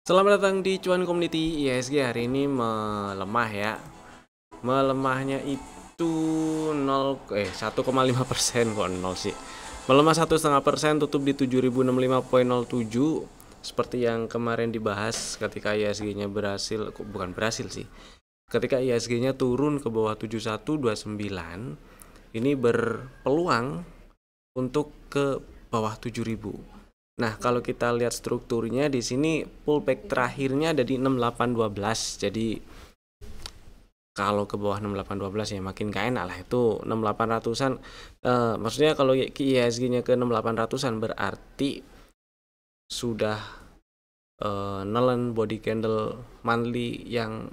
Selamat datang di Cuan Community. IHSG hari ini melemah ya. Melemahnya itu 1,5% kok 0 sih. Melemah 1,5%, tutup di 7065,07. Seperti yang kemarin dibahas ketika IHSG-nya bukan berhasil sih. Ketika IHSG-nya turun ke bawah 7129, ini berpeluang untuk ke bawah 7000. Nah, kalau kita lihat strukturnya di sini pullback terakhirnya ada di 6812. Jadi kalau ke bawah 6812 ya makin gak enak lah, itu 6800-an. Maksudnya kalau IHSG-nya ke 6800-an berarti sudah nelen body candle monthly yang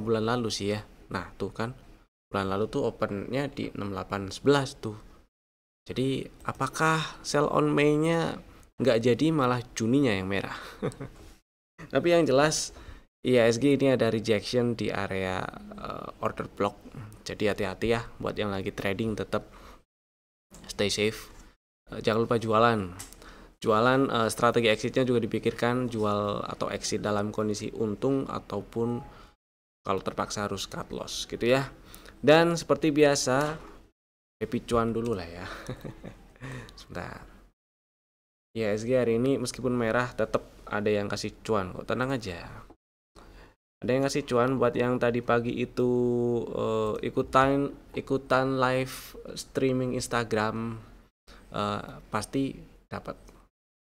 bulan lalu sih ya. Nah, tuh kan bulan lalu tuh opennya di 6811 tuh. Jadi apakah sell on May-nya nggak jadi, malah Juninya yang merah? Tapi yang jelas IHSG ini ada rejection di area order block. Jadi hati-hati ya buat yang lagi trading, tetap stay safe. Jangan lupa jualan. Strategi exitnya juga dipikirkan, jual atau exit dalam kondisi untung ataupun kalau terpaksa harus cut loss gitu ya. Dan seperti biasa happy cuan dulu lah ya. Sebentar. IHSG hari ini meskipun merah tetap ada yang kasih cuan kok, tenang aja. Ada yang kasih cuan buat yang tadi pagi itu ikutan live streaming Instagram, pasti dapat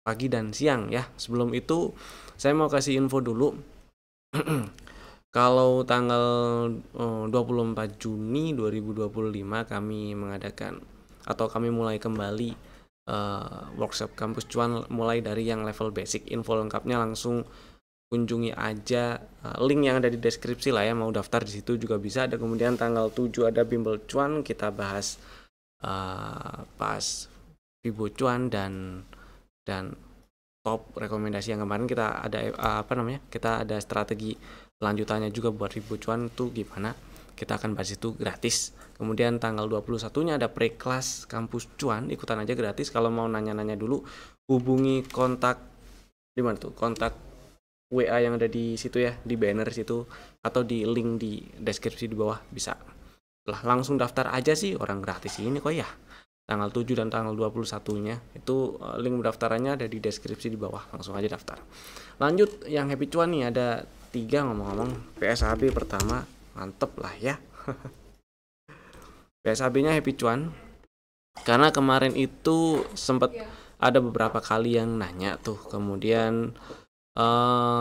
pagi dan siang ya. Sebelum itu saya mau kasih info dulu. Kalau tanggal 24 Juni 2025 kami mengadakan atau kami mulai kembali workshop kampus cuan, mulai dari yang level basic. Info lengkapnya langsung kunjungi aja link yang ada di deskripsi lah ya. Mau daftar di situ juga bisa. Ada kemudian tanggal 7 ada bimbel cuan, kita bahas pas Fibo cuan dan top rekomendasi yang kemarin kita ada kita ada strategi lanjutannya juga buat Fibo cuan tuh gimana. Kita akan bahas itu gratis. Kemudian tanggal 21-nya ada pre-class kampus cuan, ikutan aja gratis. Kalau mau nanya-nanya dulu, hubungi kontak di mana tuh? Kontak WA yang ada di situ ya, di banner situ atau di link di deskripsi di bawah bisa. Lah langsung daftar aja sih, orang gratis ini kok ya. Tanggal 7 dan tanggal 21-nya itu link pendaftarannya ada di deskripsi di bawah, langsung aja daftar. Lanjut yang happy cuan nih, ada 3 ngomong-ngomong. PSAB pertama, mantep lah ya. PSAB-nya happy cuan karena kemarin itu sempat ada beberapa kali yang nanya tuh. Kemudian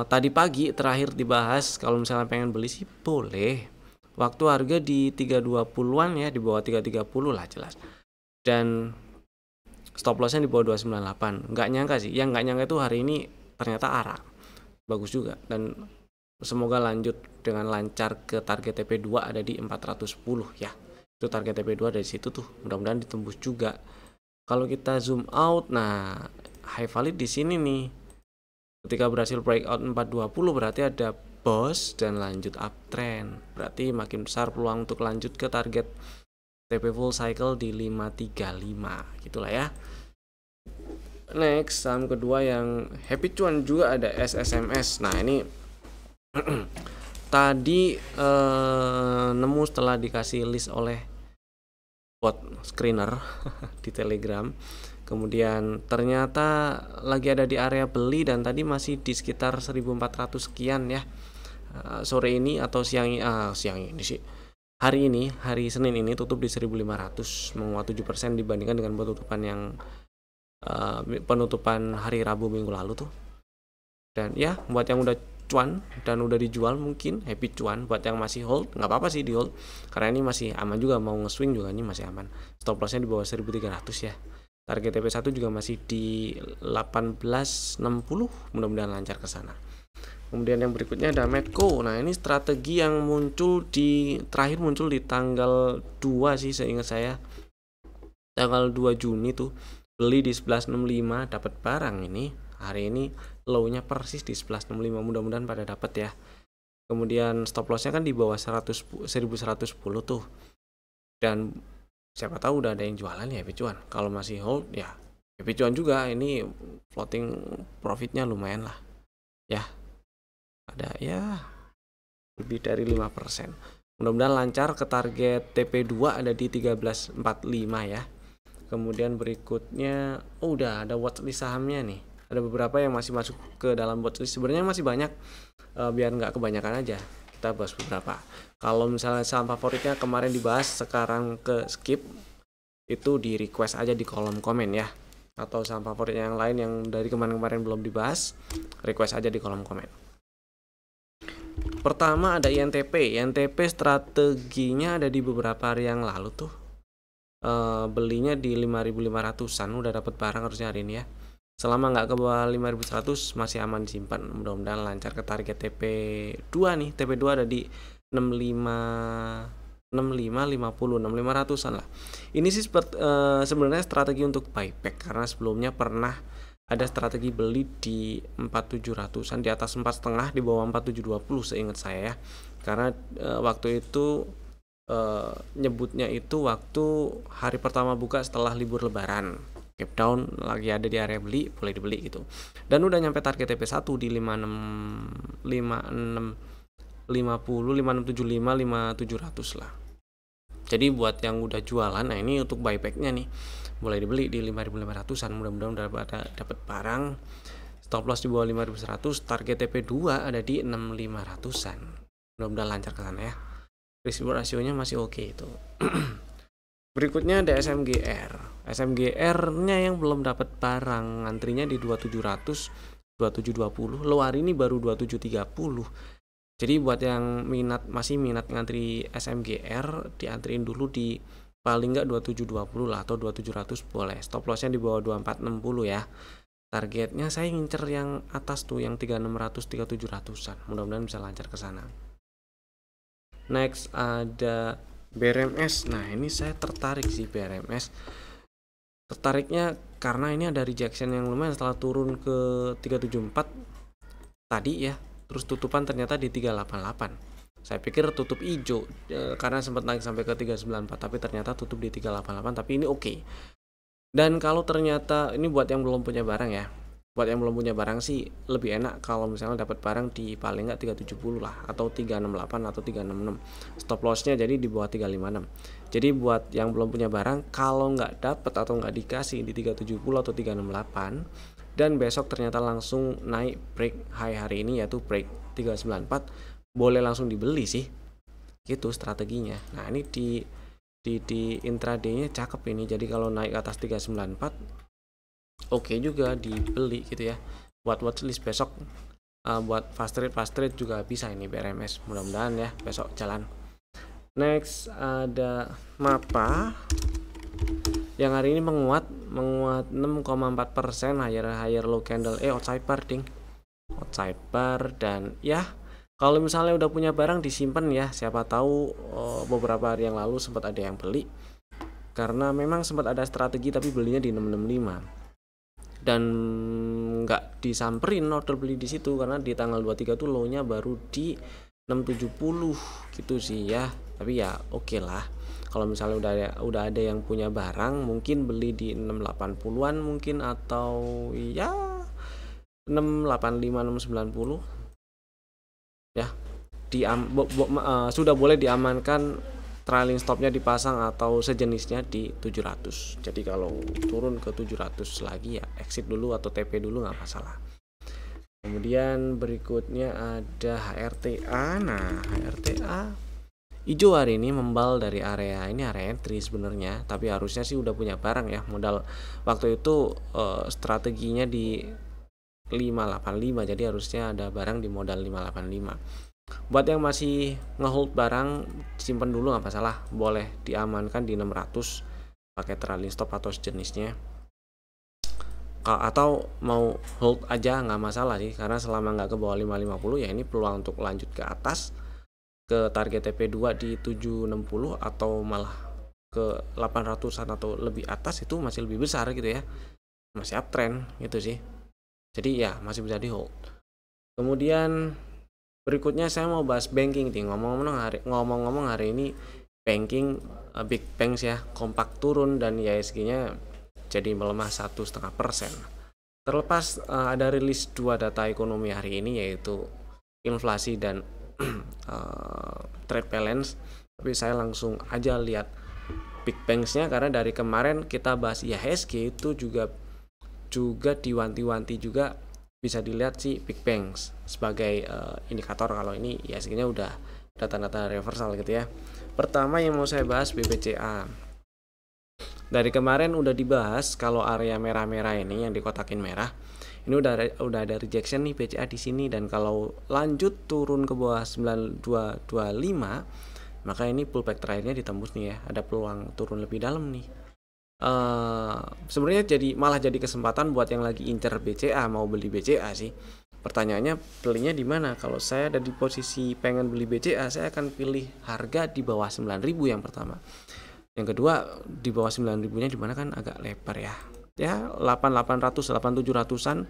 tadi pagi terakhir dibahas, kalau misalnya pengen beli sih boleh. Waktu harga di 320-an ya, di bawah 330 lah jelas. Dan stop lossnya di bawah 298. Nggak nyangka sih, yang nggak nyangka itu hari ini ternyata arah bagus juga. Dan semoga lanjut dengan lancar ke target TP2 ada di 410 ya. Itu target TP2 dari situ tuh, mudah-mudahan ditembus juga. Kalau kita zoom out, nah high valid di sini nih. Ketika berhasil breakout 420 berarti ada boss dan lanjut uptrend. Berarti makin besar peluang untuk lanjut ke target TP full cycle di 535 gitulah ya. Next, saham kedua yang happy cuan juga ada SSMS. Nah ini tadi nemu setelah dikasih list oleh bot screener di Telegram. Kemudian ternyata lagi ada di area beli dan tadi masih di sekitar 1400 sekian ya. Sore ini atau siang ini sih. Hari Senin ini tutup di 1500, menguat 7% dibandingkan dengan penutupan hari Rabu minggu lalu tuh. Dan ya buat yang udah cuan dan udah dijual mungkin happy cuan. Buat yang masih hold nggak apa-apa sih di hold, karena ini masih aman juga, mau nge-swing juga ini masih aman. Stop lossnya di bawah 1300 ya. Target TP1 juga masih di 1860, mudah-mudahan lancar ke sana. Kemudian yang berikutnya ada Medco. Nah ini strategi yang terakhir muncul di tanggal 2 sih seingat saya, tanggal 2 Juni tuh beli di 1165 dapat barang. Ini hari ini low-nya persis di 1165, mudah-mudahan pada dapat ya. Kemudian stop loss-nya kan di bawah 1110 tuh. Dan siapa tahu udah ada yang jualan ya happy cuan. Kalau masih hold ya happy cuan juga. Ini floating profitnya lumayan lah ya. ada ya lebih dari 5%. Mudah-mudahan lancar ke target TP2 ada di 13.45 ya. Kemudian berikutnya udah ada watchlist sahamnya nih. Ada beberapa yang masih masuk ke dalam watchlist. Sebenarnya masih banyak, biar nggak kebanyakan aja kita bahas beberapa. Kalau misalnya saham favoritnya kemarin dibahas, sekarang ke skip, itu di request aja di kolom komen ya. Atau saham favorit yang lain yang dari kemarin-kemarin belum dibahas, request aja di kolom komen. Pertama ada INTP. INTP strateginya ada di beberapa hari yang lalu tuh, belinya di 5.500an, udah dapat barang harusnya hari ini ya. Selama nggak ke bawah 5.100 masih aman disimpan. Mudah-mudahan lancar ke target TP2 nih. TP2 ada di 65.50an lah. Ini sih sebenarnya strategi untuk buyback, karena sebelumnya pernah ada strategi beli di 4.700an, di atas 4,5, di bawah 4.720 seingat saya ya. Karena waktu itu nyebutnya itu waktu hari pertama buka setelah libur lebaran, gap down lagi ada di area beli, boleh dibeli gitu. Dan udah nyampe target TP1 di 56 50, 5675, 5700 lah. Jadi buat yang udah jualan, nah ini untuk buybacknya nih, boleh dibeli di 5.500an. Mudah-mudahan dapat barang. Stop loss di bawah 5.100, target TP2 ada di 6.500an. Mudah-mudahan lancar ke sana ya. Risk rasionya masih oke itu. Berikutnya ada SMGR. SMGR-nya yang belum dapat barang, antrinya di 2700, 2720. Lo hari ini baru 2730. Jadi buat yang masih minat ngantri SMGR, diantriin dulu di paling nggak 2720 lah, atau 2700 boleh. Stop lossnya di bawah 2460 ya. Targetnya saya ngincer yang atas tuh, yang 3600, 3700an. Mudah-mudahan bisa lancar ke sana. Next ada BRMS. Nah ini saya tertarik sih BRMS. Tertariknya karena ini ada rejection yang lumayan setelah turun ke 374 tadi ya. Terus tutupan ternyata di 388. Saya pikir tutup hijau karena sempat naik sampai ke 394, tapi ternyata tutup di 388. Tapi ini oke. Dan kalau ternyata ini buat yang belum punya barang ya. Buat yang belum punya barang sih lebih enak kalau misalnya dapat barang di paling nggak 370 lah, atau 368 atau 366. Stop lossnya jadi di bawah 356. Jadi buat yang belum punya barang, kalau nggak dapat atau nggak dikasih di 370 atau 368, dan besok ternyata langsung naik break high hari ini yaitu break 394, boleh langsung dibeli sih, gitu strateginya. Nah ini di intraday-nya cakep ini. Jadi kalau naik ke atas 394 oke juga dibeli gitu ya. Buat watchlist besok, buat fast trade juga bisa ini BRMS. Mudah-mudahan ya besok jalan. Next ada MAPA yang hari ini menguat 6,4%, higher low candle, outside bar ding, outside bar. Dan ya kalau misalnya udah punya barang disimpan ya, siapa tahu beberapa hari yang lalu sempat ada yang beli, karena memang sempat ada strategi tapi belinya di 665 dan nggak disamperin order beli di situ, karena di tanggal 23 tuh low-nya baru di 670 gitu sih ya. Tapi ya oke lah. Kalau misalnya udah ada yang punya barang, mungkin beli di 680-an mungkin, atau ya 685, 690 ya. Sudah boleh diamankan trailing stopnya dipasang atau sejenisnya di 700. Jadi kalau turun ke 700 lagi ya exit dulu atau TP dulu nggak masalah. Kemudian berikutnya ada HRTA. Nah HRTA hijau hari ini membal dari area ini, area entry sebenarnya, tapi harusnya sih udah punya barang ya. Modal waktu itu strateginya di 585, jadi harusnya ada barang di modal 585. Buat yang masih ngehold barang, simpen dulu nggak masalah, boleh diamankan di 600 pakai trailing stop atau sejenisnya, atau mau hold aja nggak masalah sih, karena selama nggak ke bawah 550 ya ini peluang untuk lanjut ke atas ke target TP2 di 760 atau malah ke 800an atau lebih atas, itu masih lebih besar gitu ya, masih uptrend gitu sih. Jadi ya masih bisa di hold. Kemudian berikutnya saya mau bahas banking nih. Ngomong-ngomong hari ini banking big banks ya kompak turun dan IHSG-nya jadi melemah 1,5%. Terlepas ada rilis 2 data ekonomi hari ini, yaitu inflasi dan trade balance, tapi saya langsung aja lihat big banks-nya, karena dari kemarin kita bahas IHSG itu juga diwanti-wanti juga bisa dilihat si big banks sebagai indikator kalau ini IHSG-nya udah tanda-tanda reversal gitu ya. Pertama yang mau saya bahas BBCA. Dari kemarin udah dibahas kalau area merah-merah ini yang dikotakin merah, ini udah ada rejection nih BCA di sini, dan kalau lanjut turun ke bawah 9225 maka ini pullback terakhirnya ditembus nih ya, ada peluang turun lebih dalam nih. Sebenarnya malah jadi kesempatan buat yang lagi incer BCA, mau beli BCA sih. Pertanyaannya belinya di mana? Kalau saya ada di posisi pengen beli BCA, saya akan pilih harga di bawah 9.000 yang pertama. Yang kedua, di bawah 9.000-nya di mana kan agak lebar ya. Ya, 8800, 8700-an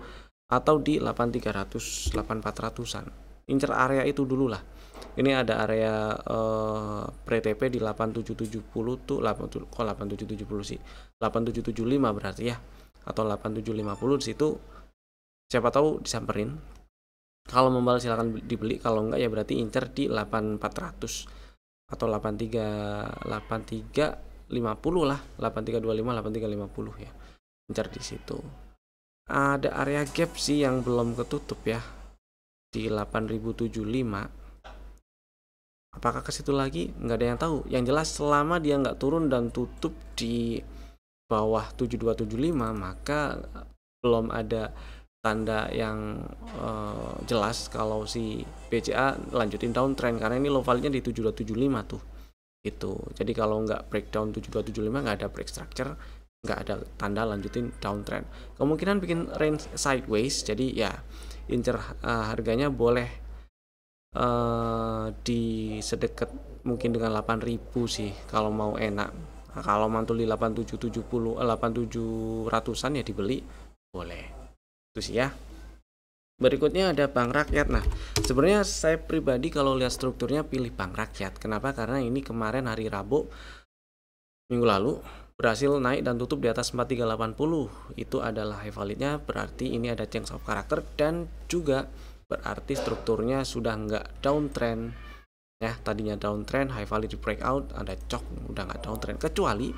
atau di 8300, 8400-an. Incer area itu dulu lah. Ini ada area pre-TP di 8770 tuh, 8770 sih. 8775 berarti ya. Atau 8750 di situ. Siapa tahu disamperin. Kalau membal silakan dibeli, kalau enggak ya berarti incer di 8400 atau 8350 lah, 8325, 8350 ya. Incer di situ. Ada area gap sih yang belum ketutup ya, di 8075. Apakah ke situ lagi? Nggak ada yang tahu. Yang jelas selama dia nggak turun dan tutup di bawah 7275, maka belum ada tanda yang jelas kalau si BCA lanjutin downtrend, karena ini low value-nya di 7275 tuh. Itu. Jadi kalau nggak breakdown 7275, nggak ada break structure, nggak ada tanda lanjutin downtrend. Kemungkinan bikin range sideways, jadi ya incer harganya boleh di sedekat mungkin dengan 8.000 sih kalau mau enak. Nah, kalau mantul di 8770, 8700-an ya dibeli boleh. Itu sih ya. Berikutnya ada Bank Rakyat. Nah, sebenarnya saya pribadi kalau lihat strukturnya pilih Bank Rakyat. Kenapa? Karena ini kemarin hari Rabu minggu lalu berhasil naik dan tutup di atas 4380. Itu adalah high value-nya, berarti ini ada change of character, dan juga berarti strukturnya sudah nggak downtrend ya. Tadinya downtrend, high value di breakout, ada cok, udah nggak downtrend, kecuali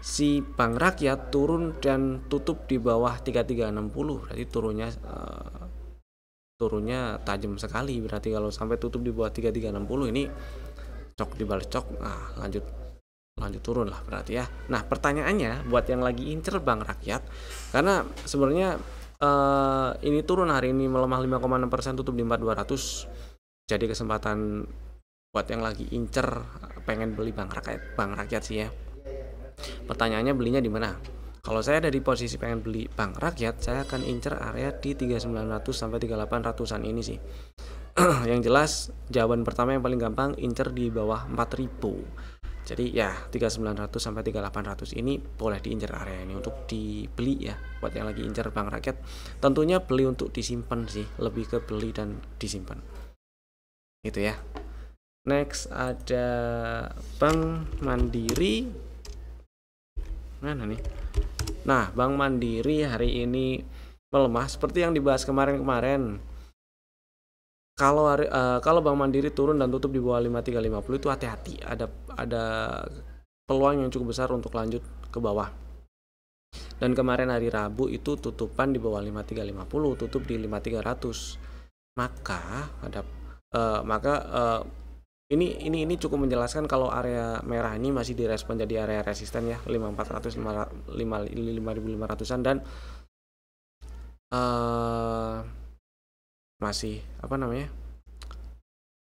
si Bank Rakyat turun dan tutup di bawah 3360, berarti turunnya tajam sekali. Berarti kalau sampai tutup di bawah 3360 ini cok dibalas cok, nah lanjut turun lah berarti ya. Nah, pertanyaannya buat yang lagi incer Bank Rakyat, karena sebenarnya ini turun hari ini melemah 5,6%, tutup di 4200. Jadi kesempatan buat yang lagi incer pengen beli Bank Rakyat sih ya. Pertanyaannya belinya di mana? Kalau saya ada di posisi pengen beli Bank Rakyat, saya akan incer area di 3900 sampai 3800-an ini sih. Yang jelas jawaban pertama yang paling gampang, incer di bawah 4000. Jadi ya 3900 sampai 3800 ini boleh diincer area ini untuk dibeli ya, buat yang lagi incer Bank Rakyat. Tentunya beli untuk disimpan sih, lebih ke beli dan disimpan. Itu ya. Next ada Bank Mandiri. Mana nih? Nah, Bank Mandiri hari ini melemah seperti yang dibahas kemarin. Kalau Bank Mandiri turun dan tutup di bawah 5350 itu hati-hati, ada peluang yang cukup besar untuk lanjut ke bawah. Dan kemarin hari Rabu itu tutupan di bawah 5350, tutup di 5300. Ini cukup menjelaskan kalau area merah ini masih direspon jadi area resisten ya, 5400, 5500-an, dan masih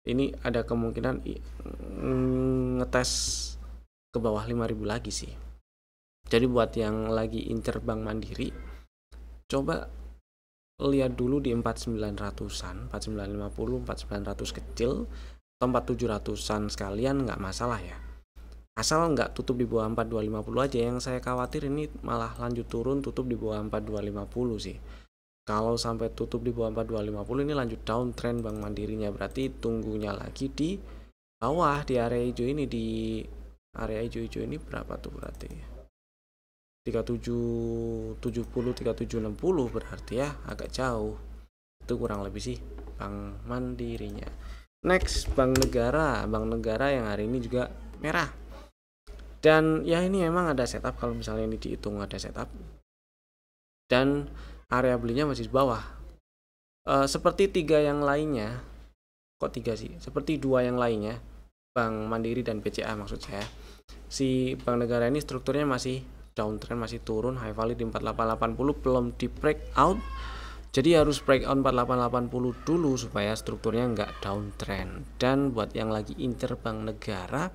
ini ada kemungkinan ngetes ke bawah 5000 lagi sih. Jadi buat yang lagi incer Bank Mandiri, coba lihat dulu di 4900-an, 4950, 4900 kecil atau 4700-an sekalian, nggak masalah ya. Asal nggak tutup di bawah 4250 aja. Yang saya khawatir ini malah lanjut turun, tutup di bawah 4250 sih. Kalau sampai tutup di bawah 4250 ini lanjut downtrend Bank Mandirinya, berarti tunggunya lagi di bawah di area hijau ini. Di area hijau ini berapa tuh berarti? 3770, 3760 berarti ya, agak jauh. Itu kurang lebih sih. Bank Mandirinya. Next, Bank Negara. Bank Negara yang hari ini juga merah. Dan ya ini memang ada setup, kalau misalnya ini dihitung ada setup. Dan area belinya masih di bawah. Seperti tiga yang lainnya. Kok tiga sih? Seperti dua yang lainnya, Bank Mandiri dan BCA maksud saya. Si Bank Negara ini strukturnya masih downtrend, masih turun, high value di 4880 belum di breakout. Jadi harus breakout 4880 dulu supaya strukturnya nggak downtrend. Dan buat yang lagi incer Bank Negara,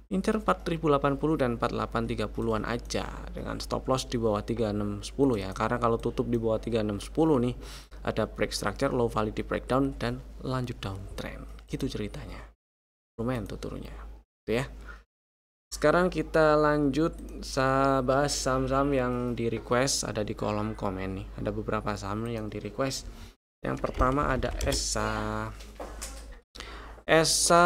incer 4080 dan 4830-an aja dengan stop loss di bawah 3610 ya. Karena kalau tutup di bawah 3610 nih ada break structure, low value di breakdown dan lanjut downtrend. Gitu ceritanya. Lumayan tuh turunnya. Tuh ya. Sekarang kita lanjut bahas saham-saham yang di request, ada di kolom komen nih. Ada beberapa saham yang di request. Yang pertama ada ESA. ESA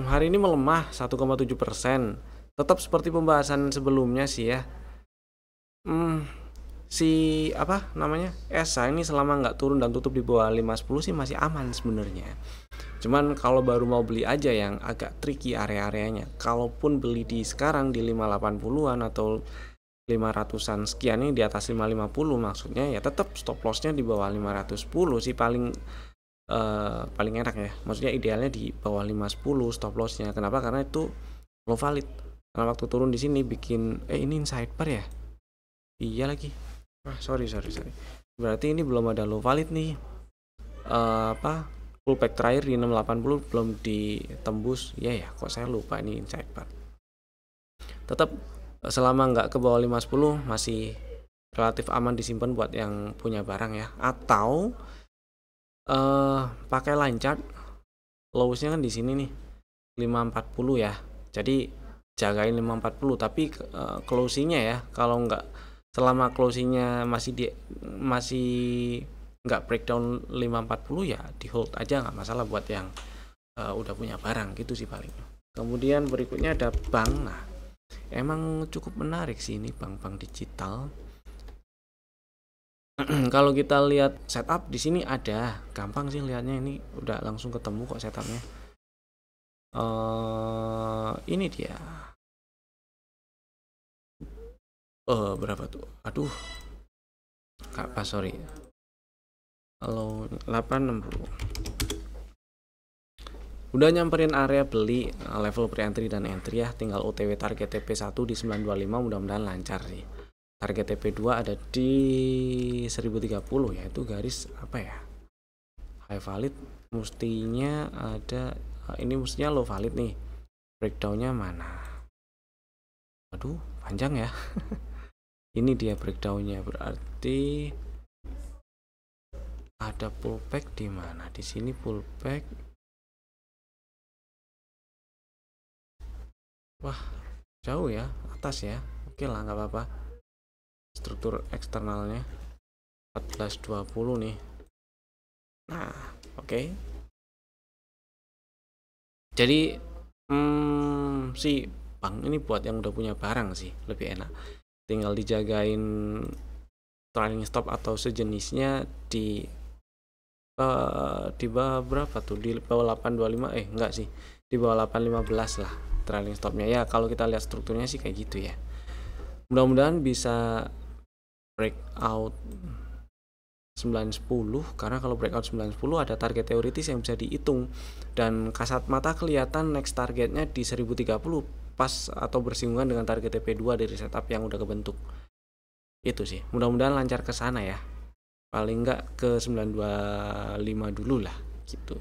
hari ini melemah 1,7%. Tetap seperti pembahasan sebelumnya sih ya. ESA ini selama nggak turun dan tutup di bawah 510 sih masih aman sebenarnya. Cuman kalau baru mau beli aja yang agak tricky area-areanya. Kalaupun beli di sekarang di 580-an atau 500-an sekian ini, di atas 550 maksudnya, ya tetap stop lossnya di bawah 510 sih paling enak ya. Maksudnya idealnya di bawah 510 stop lossnya. Kenapa? Karena itu low valid. Karena waktu turun di sini bikin ini inside bar ya. Iya lagi. Sorry. Berarti ini belum ada low valid nih. Pullback terakhir di 680 belum ditembus. Ya, kok saya lupa ini inside bar. Tetap selama nggak ke bawah 510 masih relatif aman disimpan buat yang punya barang ya. Atau pakai line chart. Lowesnya kan di sini nih 540 ya. Jadi jagain 540, tapi closingnya ya, kalau nggak selama closingnya masih nggak breakdown 540 ya di hold aja, nggak masalah buat yang udah punya barang gitu sih paling. Kemudian berikutnya ada bank. Nah, emang cukup menarik sih ini bank-bank digital. Kalau kita lihat setup di sini ada, gampang sih lihatnya, ini udah langsung ketemu kok setupnya. Ini dia. Berapa tuh? Aduh. Sorry. Halo, 860. Udah nyamperin area beli, level pre-entry dan entry ya. Tinggal OTW target TP1 di 925, mudah-mudahan lancar sih. Target TP2 ada di 1030 ya, itu garis apa ya? High valid mestinya ada, ini mestinya low valid nih. Breakdownnya mana? Aduh, panjang ya. Ini dia breakdownnya, berarti ada pullback di mana? Di sini pullback. Wah, jauh ya, atas ya. Oke lah, nggak apa-apa. Struktur eksternalnya 1420 nih. Nah, oke. Jadi si bank ini buat yang udah punya barang sih lebih enak. Tinggal dijagain trailing stop atau sejenisnya di bawah berapa tuh? Di bawah 825, enggak sih. Di bawah 815 lah trailing stopnya. Ya, kalau kita lihat strukturnya sih kayak gitu ya. Mudah-mudahan bisa breakout 910, karena kalau breakout 910 ada target teoritis yang bisa dihitung, dan kasat mata kelihatan next targetnya di 1030 pas atau bersinggungan dengan target TP2 dari setup yang udah kebentuk. Itu sih, mudah-mudahan lancar ke sana ya, paling enggak ke 925 dulu lah gitu.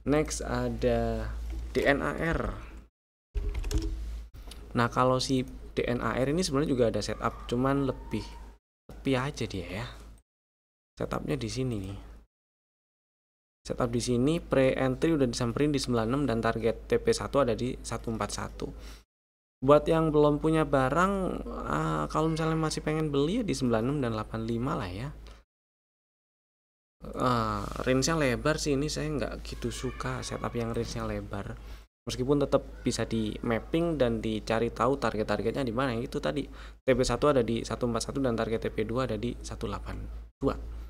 Next ada DNAR. Nah, kalau si DNAR ini sebenarnya juga ada setup, cuman lebih aja dia ya. Setupnya di sini nih. Setup di sini pre-entry udah disamperin di 96 dan target TP1 ada di 141. Buat yang belum punya barang, kalau misalnya masih pengen beli ya di 96 dan 85 lah ya. Range-nya lebar sih, ini saya nggak gitu suka setup yang range-nya lebar. Meskipun tetap bisa di mapping dan dicari tahu target-targetnya di mana. Itu tadi TP1 ada di 141 dan target TP2 ada di 182.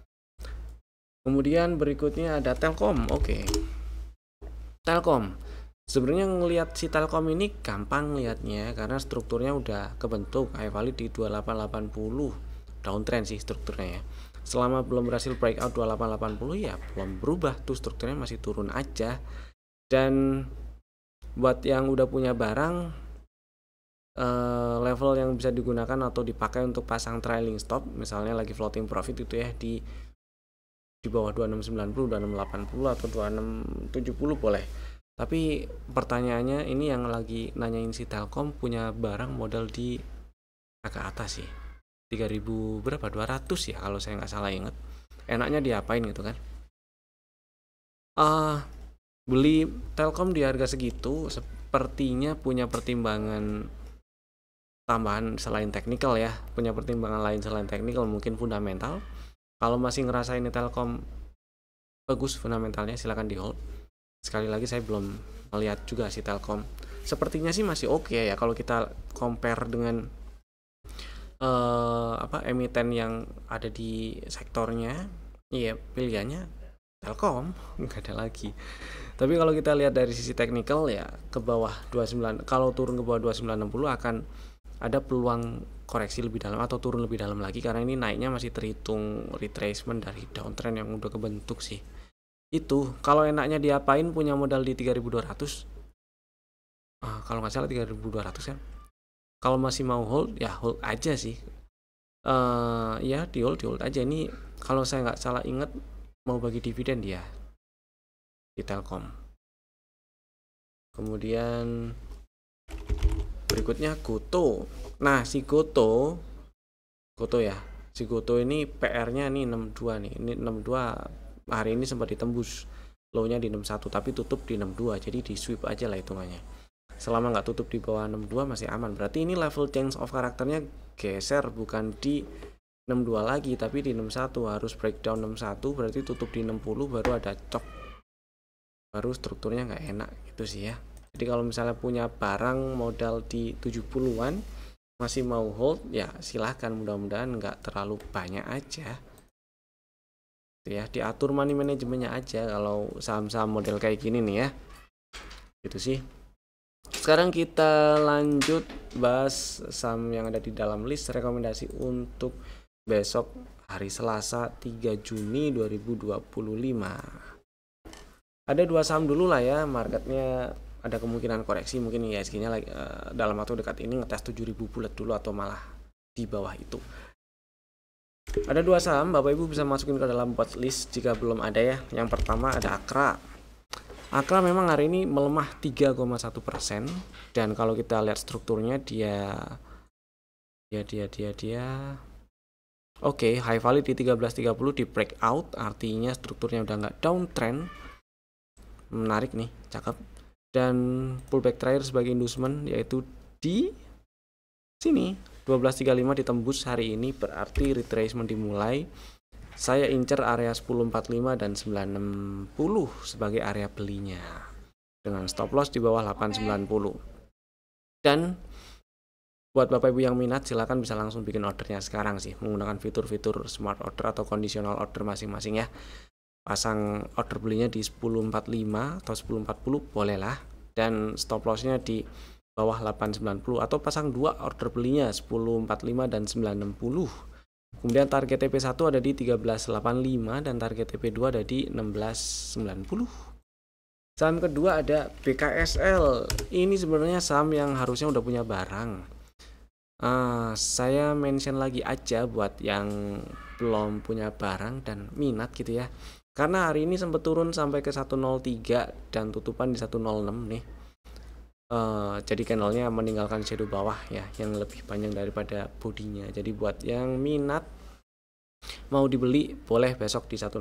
Kemudian berikutnya ada Telkom. Oke. Telkom. Sebenarnya ngelihat si Telkom ini gampang lihatnya karena strukturnya udah kebentuk high value di 2880. Downtrend sih strukturnya ya. Selama belum berhasil breakout 2880 ya belum berubah tuh strukturnya, masih turun aja. Dan buat yang udah punya barang, level yang bisa digunakan atau dipakai untuk pasang trailing stop misalnya lagi floating profit itu ya di bawah 2690, 2680 atau 2670 boleh. Tapi pertanyaannya ini yang lagi nanyain si Telkom punya barang modal di agak atas sih, 3000 berapa, 200 ya kalau saya nggak salah inget. Enaknya diapain gitu kan. Beli Telkom di harga segitu sepertinya punya pertimbangan tambahan selain teknikal ya, punya pertimbangan lain selain teknikal, mungkin fundamental. Kalau masih ngerasa ini Telkom bagus fundamentalnya, silahkan di hold. Sekali lagi saya belum melihat juga si Telkom. Sepertinya sih masih oke ya kalau kita compare dengan emiten yang ada di sektornya. Iya, pilihannya Telkom, nggak ada lagi. Tapi kalau kita lihat dari sisi teknikal ya ke bawah 29, kalau turun ke bawah 2960 akan ada peluang koreksi lebih dalam atau turun lebih dalam lagi karena ini naiknya masih terhitung retracement dari downtrend yang udah kebentuk sih. Itu kalau enaknya diapain punya modal di 3200, kalau nggak salah 3200 kan. Kalau masih mau hold ya hold aja sih. Ya di hold aja. Ini kalau saya nggak salah ingat mau bagi dividen dia di Telkom. Kemudian berikutnya Goto. Nah si Goto ya, si Goto ini PR-nya nih 62 nih. Ini 62 hari ini sempat ditembus low-nya di 61 tapi tutup di 62, jadi di sweep aja lah hitungannya. Selama nggak tutup di bawah 62 masih aman. Berarti ini level change of karakternya geser, bukan di 62 lagi tapi di 61. Harus breakdown 61 berarti tutup di 60 baru ada cok, baru strukturnya nggak enak gitu sih ya. Jadi kalau misalnya punya barang modal di 70-an masih mau hold ya silahkan, mudah-mudahan nggak terlalu banyak aja ya, diatur money manajemennya aja kalau saham-saham model kayak gini nih ya, gitu sih. Sekarang kita lanjut bahas saham yang ada di dalam list rekomendasi untuk besok hari Selasa 3 Juni 2025. Ada dua saham dulu lah ya, marketnya ada kemungkinan koreksi, mungkin IHSG-nya dalam waktu dekat ini ngetes 7000 bulat dulu atau malah di bawah itu. Ada dua saham Bapak Ibu bisa masukin ke dalam watchlist jika belum ada ya. Yang pertama ada Akra. Akra memang hari ini melemah 3,1% dan kalau kita lihat strukturnya dia oke, high value di 1330 di breakout, artinya strukturnya udah nggak downtrend. Menarik nih, cakep. Dan pullback terakhir sebagai inducement yaitu di sini 1235 ditembus hari ini, berarti retracement dimulai. Saya incer area 1045 dan 960 sebagai area belinya dengan stop loss di bawah 890. Dan buat Bapak Ibu yang minat silahkan bisa langsung bikin ordernya sekarang sih menggunakan fitur-fitur smart order atau conditional order masing-masing ya. Pasang order belinya di 1045 atau 1040 boleh lah, dan stop lossnya di bawah 890 atau pasang dua order belinya 1045 dan 960. Kemudian target TP1 ada di 1385 dan target TP2 ada di 1690. Saham kedua ada BKSL. Ini sebenarnya saham yang harusnya udah punya barang. Saya mention lagi aja buat yang belum punya barang dan minat gitu ya. Karena hari ini sempat turun sampai ke 103 dan tutupan di 106 nih. Jadi candlenya meninggalkan shadow bawah ya, yang lebih panjang daripada bodinya. Jadi buat yang minat mau dibeli boleh besok di 106.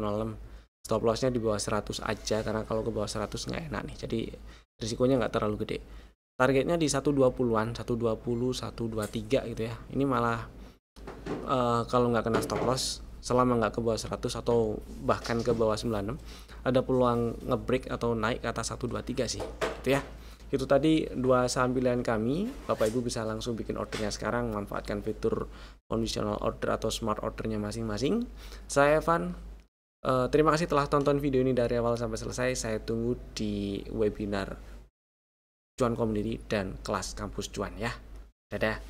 Stop lossnya di bawah 100 aja karena kalau ke bawah 100 nggak enak nih. Jadi risikonya nggak terlalu gede. Targetnya di 120-an, 120, 123 gitu ya. Ini malah kalau nggak kena stop loss selama nggak ke bawah 100 atau bahkan ke bawah 96 ada peluang ngebreak atau naik ke atas 123 sih gitu ya. Itu tadi dua saham pilihan kami. Bapak Ibu bisa langsung bikin ordernya sekarang, manfaatkan fitur conditional order atau smart ordernya masing-masing. Saya Evan, Terima kasih telah tonton video ini dari awal sampai selesai. Saya tunggu di webinar Cuan Community dan kelas kampus Cuan ya. Dadah.